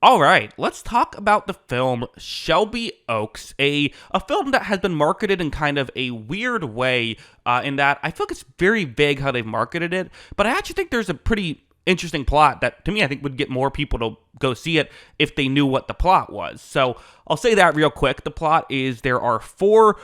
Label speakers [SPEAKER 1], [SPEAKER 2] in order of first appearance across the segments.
[SPEAKER 1] All right, let's talk about the film Shelby Oaks, a film that has been marketed in kind of a weird way, in that I feel like it's very vague how they've marketed it, but I actually think there's a pretty interesting plot that, to me, I think would get more people to go see it if they knew what the plot was. So I'll say that real quick. The plot is there are four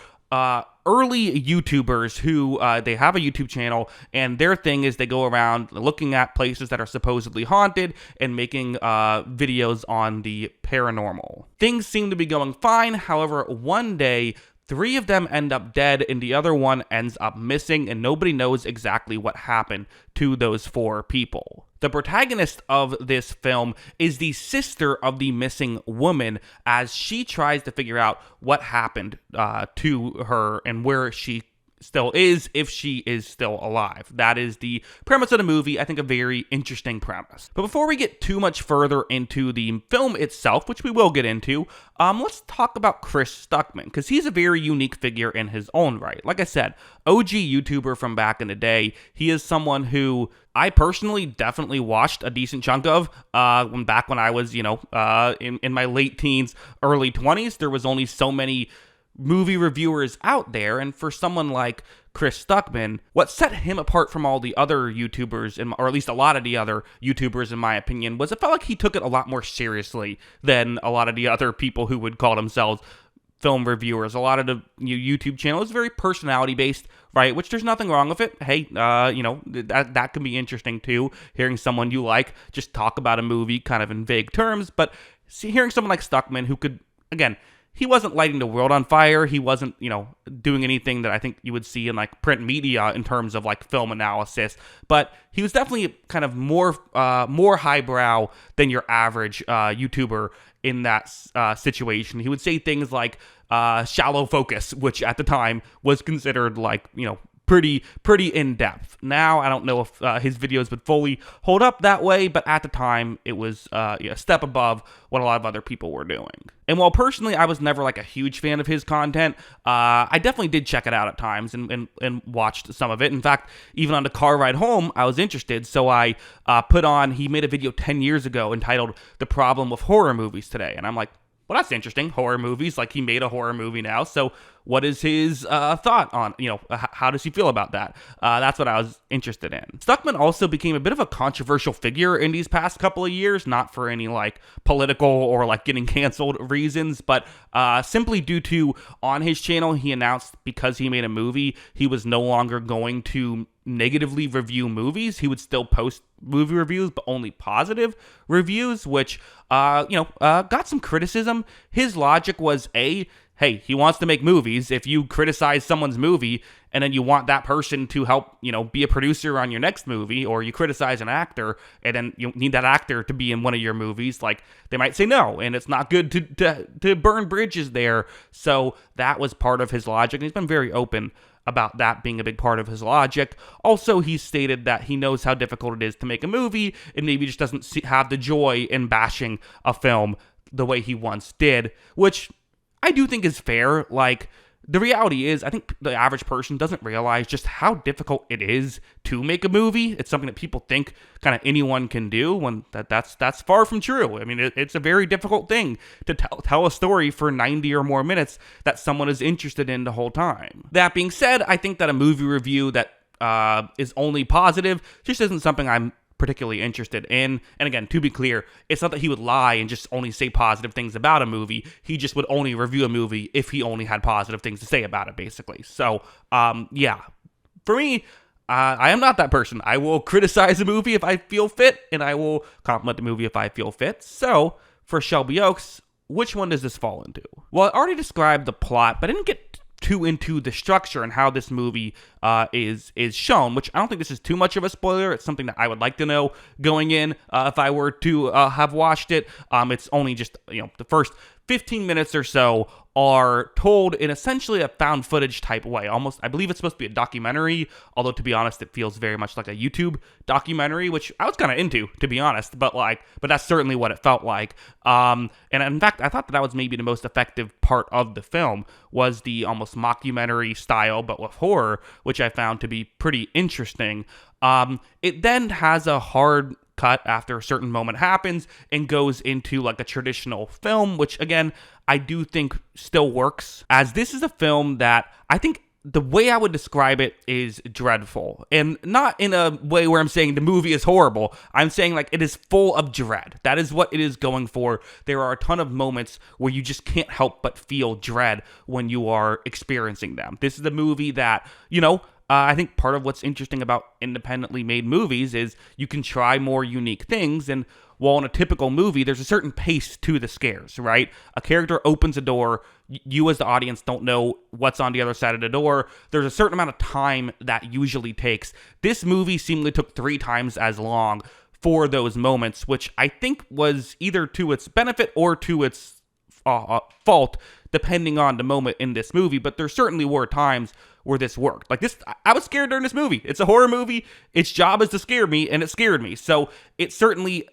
[SPEAKER 1] early YouTubers who they have a YouTube channel, and their thing is they go around looking at places that are supposedly haunted and making videos on the paranormal. Things seem to be going fine. However, one day, three of them end up dead, and the other one ends up missing, and nobody knows exactly what happened to those four people. The protagonist of this film is the sister of the missing woman, as she tries to figure out what happened to her and where she still is, if she is still alive. That is the premise of the movie. I think a very interesting premise. But before we get too much further into the film itself, which we will get into, let's talk about Chris Stuckmann, because he's a very unique figure in his own right. Like I said, OG YouTuber from back in the day. He is someone who I personally definitely watched a decent chunk of when I was, in my late teens, early 20s. There was only so many movie reviewers out there, and for someone like Chris Stuckmann, what set him apart from all the other YouTubers, or at least a lot of the other YouTubers in my opinion, was it felt like he took it a lot more seriously than a lot of the other people who would call themselves film reviewers. A lot of the YouTube channel is very personality based, right? Which there's nothing wrong with it. Hey, that can be interesting too, hearing someone you like just talk about a movie kind of in vague terms. But hearing someone like Stuckmann who could, again, he wasn't lighting the world on fire. He wasn't, doing anything that I think you would see in like print media in terms of like film analysis. But he was definitely kind of more highbrow than your average YouTuber in that situation. He would say things like shallow focus, which at the time was considered like, pretty in-depth. Now, I don't know if his videos would fully hold up that way, but at the time, it was a step above what a lot of other people were doing. And while personally, I was never like a huge fan of his content, I definitely did check it out at times and watched some of it. In fact, even on the car ride home, I was interested, so I he made a video 10 years ago entitled "The Problem with Horror Movies Today," and I'm like, well, that's interesting. Horror movies, like he made a horror movie now. So what is his thought on, how does he feel about that? That's what I was interested in. Stuckmann also became a bit of a controversial figure in these past couple of years, not for any like political or like getting canceled reasons, but simply due to on his channel, he announced because he made a movie, he was no longer going to negatively review movies. He would still post movie reviews, but only positive reviews, which, got some criticism. His logic was hey, he wants to make movies. If you criticize someone's movie and then you want that person to help, be a producer on your next movie, or you criticize an actor and then you need that actor to be in one of your movies, like they might say no, and it's not good to burn bridges there. So that was part of his logic, and he's been very open about that being a big part of his logic. Also, he stated that he knows how difficult it is to make a movie and maybe just doesn't have the joy in bashing a film the way he once did, which I do think is fair. Like, the reality is, I think the average person doesn't realize just how difficult it is to make a movie. It's something that people think kind of anyone can do, when that's far from true. I mean, it's a very difficult thing to tell a story for 90 or more minutes that someone is interested in the whole time. That being said, I think that a movie review that is only positive just isn't something I'm particularly interested in. And again, to be clear, it's not that he would lie and just only say positive things about a movie. He just would only review a movie if he only had positive things to say about it, basically. So, for me, I am not that person. I will criticize a movie if I feel fit, and I will compliment the movie if I feel fit. So, for Shelby Oaks, which one does this fall into? Well, I already described the plot, but I didn't get too into the structure and how this movie is shown, which I don't think this is too much of a spoiler. It's something that I would like to know going in if I were to have watched it. It's only just, the first 15 minutes or so are told in essentially a found footage type way. Almost, I believe it's supposed to be a documentary, although to be honest, it feels very much like a YouTube documentary, which I was kind of into, to be honest, but that's certainly what it felt like. And in fact, I thought that was maybe the most effective part of the film, was the almost mockumentary style, but with horror, which I found to be pretty interesting. It then has a hard cut after a certain moment happens and goes into like a traditional film, which again, I do think still works, as this is a film that I think the way I would describe it is dreadful. And not in a way where I'm saying the movie is horrible. I'm saying like it is full of dread. That is what it is going for. There are a ton of moments where you just can't help but feel dread when you are experiencing them. This is a movie that, I think part of what's interesting about independently made movies is you can try more unique things, and while in a typical movie, there's a certain pace to the scares, right? A character opens a door, you as the audience don't know what's on the other side of the door. There's a certain amount of time that usually takes. This movie seemingly took 3 times as long for those moments, which I think was either to its benefit or to its fault, depending on the moment in this movie, but there certainly were times where this worked. Like this, I was scared during this movie. It's a horror movie. Its job is to scare me, and it scared me. So it certainly,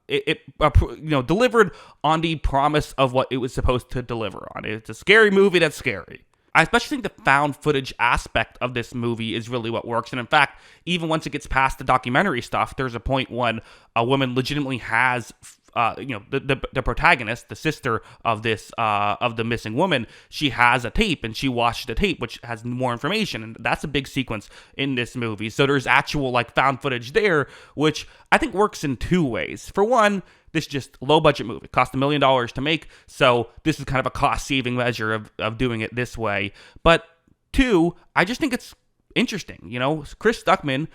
[SPEAKER 1] delivered on the promise of what it was supposed to deliver on. It's a scary movie that's scary. I especially think the found footage aspect of this movie is really what works. And in fact, even once it gets past the documentary stuff, there's a point when a woman legitimately has the protagonist, the sister of this of the missing woman, she has a tape and she watches the tape, which has more information, and that's a big sequence in this movie. So there's actual like found footage there, which I think works in 2 ways. For one, this just low budget movie. It cost $1 million to make, so this is kind of a cost saving measure of doing it this way. But 2, I just think it's interesting. Chris Stuckmann,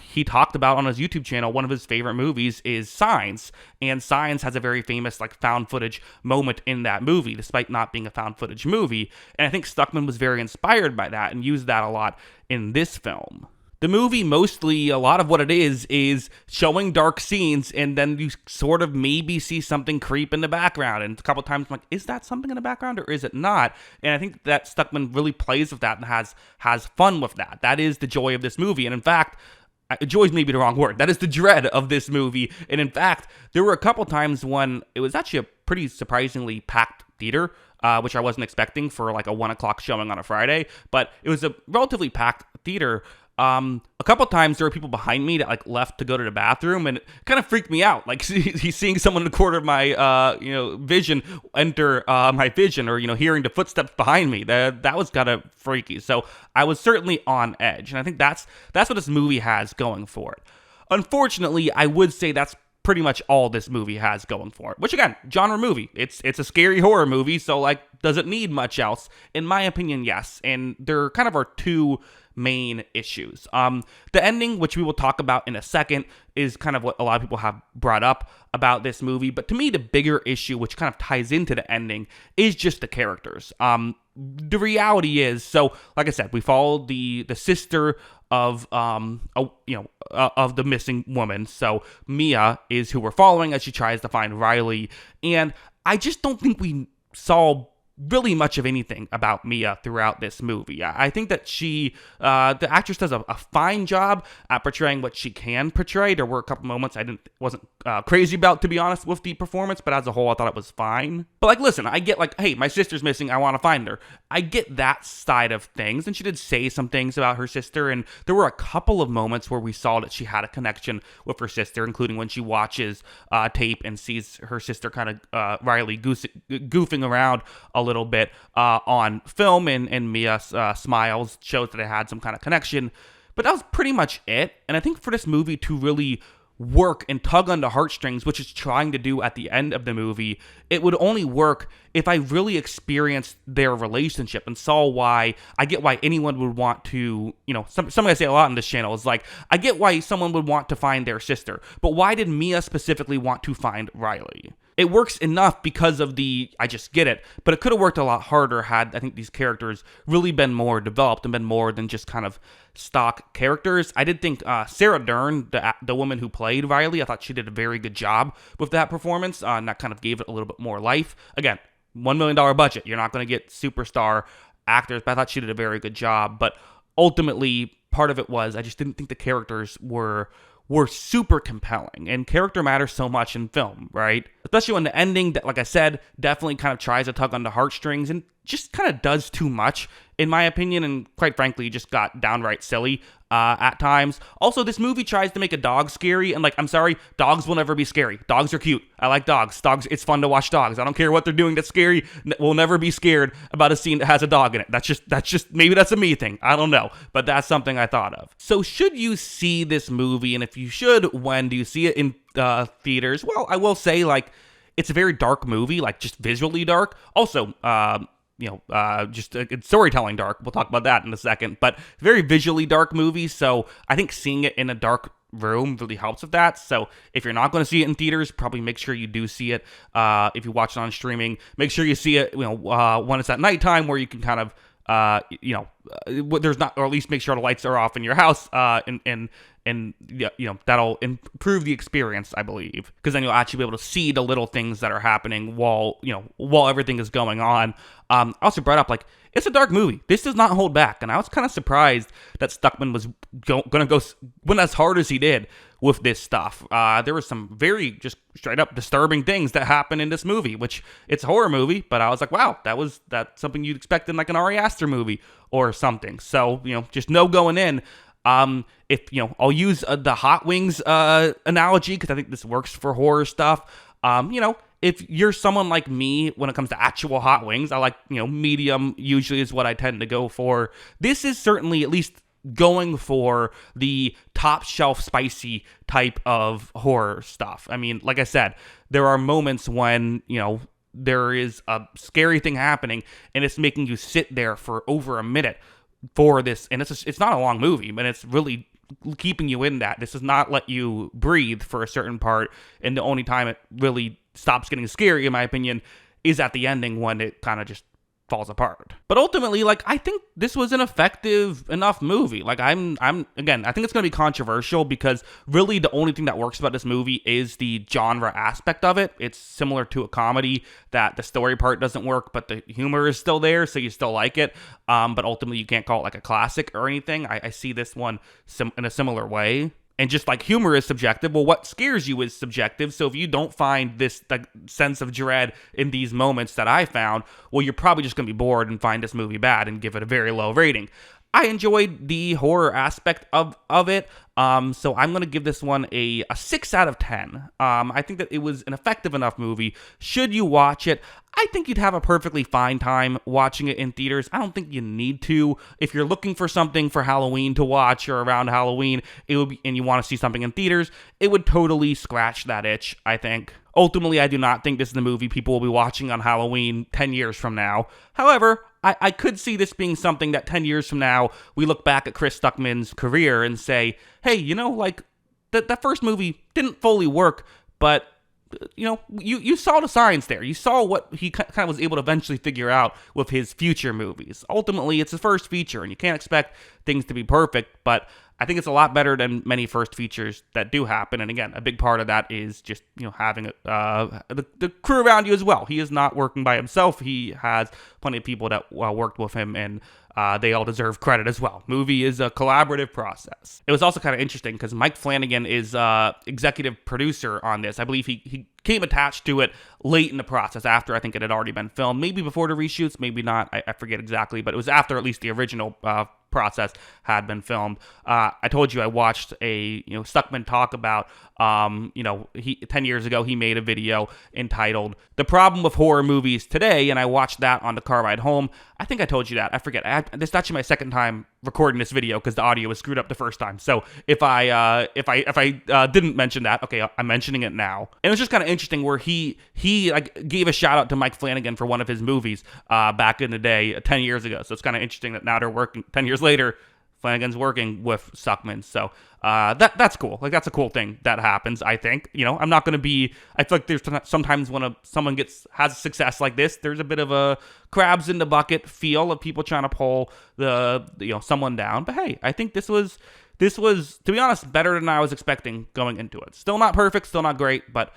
[SPEAKER 1] he talked about on his YouTube channel, one of his favorite movies is Signs, and Signs has a very famous like found footage moment in that movie, despite not being a found footage movie. And I think Stuckmann was very inspired by that and used that a lot in this film. The movie, mostly, a lot of what it is showing dark scenes, and then you sort of maybe see something creep in the background. And a couple times I'm like, is that something in the background or is it not? And I think that Stuckmann really plays with that and has fun with that. That is the joy of this movie. And in fact, joy is maybe the wrong word. That is the dread of this movie. And in fact, there were a couple times when it was actually a pretty surprisingly packed theater, which I wasn't expecting for like a 1 o'clock showing on a Friday. But it was a relatively packed theater. A couple times there were people behind me that like left to go to the bathroom, and it kind of freaked me out. Like he's seeing someone in the corner of my vision enter my vision, or hearing the footsteps behind me. That was kind of freaky. So I was certainly on edge, and I think that's what this movie has going for it. Unfortunately, I would say that's pretty much all this movie has going for it. Which again, genre movie. It's a scary horror movie, so like, does it need much else? In my opinion, yes. And there kind of are 2 main issues. The ending, which we will talk about in a second, is kind of what a lot of people have brought up about this movie. But to me, the bigger issue, which kind of ties into the ending, is just the characters. The reality is, so like I said, we followed the sister of of the missing woman. So Mia is who we're following as she tries to find Riley, and I just don't think we saw really much of anything about Mia throughout this movie. I think that she, the actress does a fine job at portraying what she can portray. There were a couple moments I wasn't crazy about, to be honest, with the performance, but as a whole, I thought it was fine. But like, listen, I get like, hey, my sister's missing, I want to find her. I get that side of things, and she did say some things about her sister, and there were a couple of moments where we saw that she had a connection with her sister, including when she watches tape and sees her sister kind of Riley goofing around a little bit on film, and Mia smiles, shows that they had some kind of connection. But that was pretty much it. And I think for this movie to really work and tug on the heartstrings, which it's trying to do at the end of the movie, it would only work if I really experienced their relationship and saw why. I get why anyone would want to, something I say a lot on this channel is like, I get why someone would want to find their sister, but why did Mia specifically want to find Riley? It works enough because of I just get it, but it could have worked a lot harder had, I think, these characters really been more developed and been more than just kind of stock characters. I did think Sarah Dern, the woman who played Riley, I thought she did a very good job with that performance, and that kind of gave it a little bit more life. Again, $1 million budget. You're not going to get superstar actors, but I thought she did a very good job. But ultimately, part of it was I just didn't think the characters were super compelling, and character matters so much in film, right? Especially when the ending, that, like I said, definitely kind of tries to tug on the heartstrings and just kind of does too much. in my opinion, and quite frankly, just got downright silly at times. Also, this movie tries to make a dog scary, and like, I'm sorry, dogs will never be scary. Dogs are cute. I like dogs. Dogs, it's fun to watch dogs. I don't care what they're doing that's scary. We'll never be scared about a scene that has a dog in it. That's just maybe that's a me thing. I don't know, but that's something I thought of. So should you see this movie, and if you should, when do you see it in theaters? Well, I will say, like, it's a very dark movie, like just visually dark. Also, just storytelling dark. We'll talk about that in a second, but very visually dark movie. So I think seeing it in a dark room really helps with that. So if you're not going to see it in theaters, probably make sure you do see it. If you watch it on streaming, make sure you see it, when it's at nighttime, where you can kind of, there's not, or at least make sure the lights are off in your house, and that'll improve the experience, I believe, because then you'll actually be able to see the little things that are happening while everything is going on. I also brought up, like, it's a dark movie. This does not hold back, and I was kind of surprised that Stuckmann was gonna go went as hard as he did with this stuff. There was some very just straight up disturbing things that happen in this movie, which it's a horror movie, but I was like, wow, that's something you'd expect in like an Ari Aster movie or something. So, just know going in. If I'll use the Hot Wings analogy, because I think this works for horror stuff. If you're someone like me, when it comes to actual hot wings, I like, medium usually is what I tend to go for. This is certainly at least going for the top shelf spicy type of horror stuff. I mean, like I said, there are moments when, there is a scary thing happening and it's making you sit there for over a minute for this. And it's not a long movie, but it's really keeping you in that. This does not let you breathe for a certain part. And the only time it really stops getting scary, in my opinion, is at the ending, when it kind of just falls apart. But ultimately, like, I think this was an effective enough movie. Like, again, I think it's going to be controversial, because really the only thing that works about this movie is the genre aspect of it. It's similar to a comedy, that the story part doesn't work, but the humor is still there, so you still like it. But ultimately, you can't call it like a classic or anything. I see this one in a similar way. And just like humor is subjective, well, what scares you is subjective. So if you don't find this sense of dread in these moments that I found, well, you're probably just going to be bored and find this movie bad and give it a very low rating. I enjoyed the horror aspect of it, so I'm going to give this one a 6 out of 10. I think that it was an effective enough movie. Should you watch it? I think you'd have a perfectly fine time watching it in theaters. I don't think you need to. If you're looking for something for Halloween to watch or around Halloween, and you want to see something in theaters, it would totally scratch that itch, I think. Ultimately, I do not think this is the movie people will be watching on Halloween 10 years from now. However, I could see this being something that 10 years from now, we look back at Chris Stuckmann's career and say, hey, like, that first movie didn't fully work, but, you saw the signs there. You saw what he kind of was able to eventually figure out with his future movies. Ultimately, it's his first feature, and you can't expect things to be perfect, but I think it's a lot better than many first features that do happen. And again, a big part of that is just, having the crew around you as well. He is not working by himself. He has plenty of people that worked with him, and they all deserve credit as well. Movie is a collaborative process. It was also kind of interesting because Mike Flanagan is executive producer on this. I believe he came attached to it late in the process, after I think it had already been filmed. Maybe before the reshoots, maybe not. I forget exactly, but it was after at least the original process had been filmed. I told you I watched a Stuckmann talk about 10 years ago he made a video entitled "The Problem with Horror Movies Today," and I watched that on the car ride home. I think I told you that. I forget. This is actually my second time recording this video because the audio was screwed up the first time. So if I didn't mention that, okay, I'm mentioning it now. And it was just kind of interesting where he like gave a shout out to Mike Flanagan for one of his movies back in the day 10 years ago. So it's kind of interesting that now they're working 10 years later. Flanagan's working with Stuckmann, so that's cool. Like, that's a cool thing that happens. I think I'm not going to be. I feel like there's sometimes when someone has success like this, there's a bit of a crabs in the bucket feel of people trying to pull someone down. But hey, I think this was, to be honest, better than I was expecting going into it. Still not perfect, still not great, but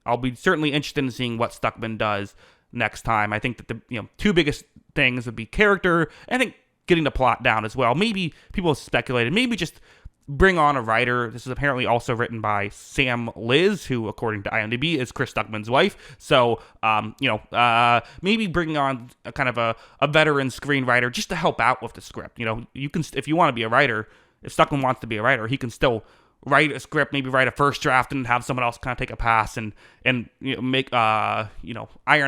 [SPEAKER 1] I'll be certainly interested in seeing what Stuckmann does next time. I think that the two biggest things would be character, and I think getting the plot down as well. Maybe people speculated, maybe just bring on a writer. This is apparently also written by Sam Liz, who, according to IMDb, is Chris Stuckmann's wife. So, maybe bringing on a kind of a veteran screenwriter just to help out with the script. You can, if you want to be a writer, if Stuckmann wants to be a writer, he can still write a script, maybe write a first draft, and have someone else kind of take a pass and make iron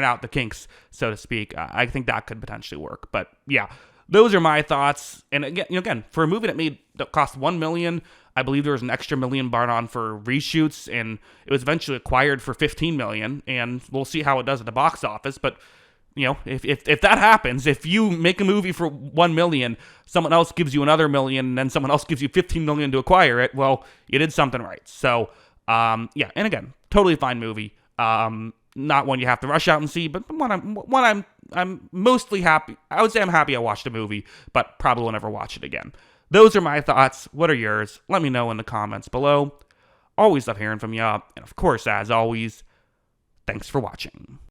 [SPEAKER 1] out the kinks, so to speak. I think that could potentially work. But yeah, those are my thoughts. And again, for a movie that cost $1 million, I believe there was an extra $1 million brought on for reshoots, and it was eventually acquired for $15 million. And we'll see how it does at the box office. But if that happens, if you make a movie for $1 million, someone else gives you another $1 million, and then someone else gives you $15 million to acquire it, well, you did something right. So, yeah, and again, totally fine movie. Not one you have to rush out and see, but one I'm mostly happy. I would say I'm happy I watched the movie, but probably will never watch it again. Those are my thoughts. What are yours? Let me know in the comments below. Always love hearing from you. And of course, as always, thanks for watching.